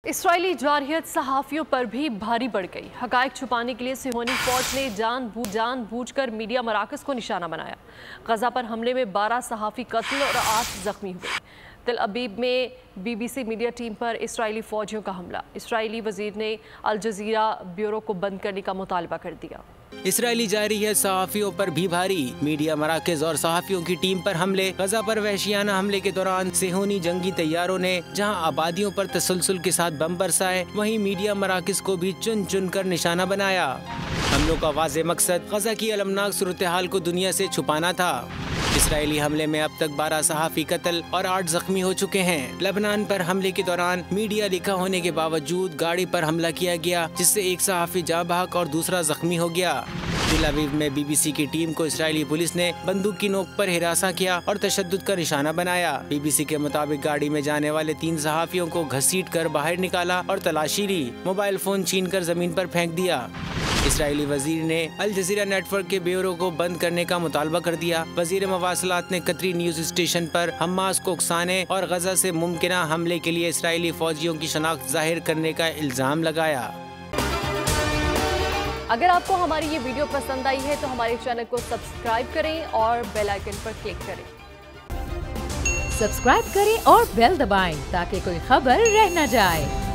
Israeli जारहियत सहाफ़ियों पर भी भारी बढ़ गई। हक़ाइक़ छुपाने के लिए सिहोनी फ़ौज ने जानबूझकर मीडिया मराकज़ को निशाना बनाया। गज़ा पर हमले में 12 सहाफ़ी कत्ल और 8 ज़ख्मी हुए। तेल अबीब में BBC मीडिया टीम पर इसराइली फ़ौजियों का हमला। इसराइली वज़ीर ने अल जज़ीरा ब्यूरो को बंद करने का मुतालबा कर दिया। इसराइली जारहियत सहाफ़ियों पर भी भारी। मीडिया मराकज़ और सहाफ़ियों की टीम पर हमले। गज़ा पर वहशियाना हमले के दौरान सिहोनी जंगी तैयारों ने जहां आबादियों पर तसलसल के साथ बम बरसाए, वहीं मीडिया मराकज़ को भी चुन चुन कर निशाना बनाया। हमलों का वाज़ेह मकसद गज़ा की अलमनाक सूरत हाल को दुनिया से छुपाना था। इसराइली हमले में अब तक 12 सहाफ़ी कत्ल और 8 जख्मी हो चुके हैं। लबनान पर हमले के दौरान मीडिया लिखा होने के बावजूद गाड़ी पर हमला किया गया, जिससे एक सहाफ़ी जाँ बहक और दूसरा जख्मी हो गया। तेल अवीव में BBC की टीम को इसराइली पुलिस ने बंदूक की नोक पर हिरासा किया और तशद्दुद का निशाना बनाया। BBC के मुताबिक गाड़ी में जाने वाले 3 सहाफ़ियों को घसीट कर बाहर निकाला और तलाशी ली। मोबाइल फोन छीन कर जमीन पर फेंक दिया। इसराइली वजीर ने अल जज़ीरा नेटवर्क के ब्यूरो को बंद करने का मुतालबा कर दिया। वजीर मवासलात ने कतरी न्यूज स्टेशन पर हमास को उकसाने और गजा से मुमकिना हमले के लिए इसराइली फौजियों की शनाख्त जाहिर करने का इल्जाम लगाया। अगर आपको हमारी ये वीडियो पसंद आई है तो हमारे चैनल को सब्सक्राइब करें और बेल आइकन पर क्लिक करें। सब्सक्राइब करें और बेल दबाएं ताकि कोई खबर रह न जाए।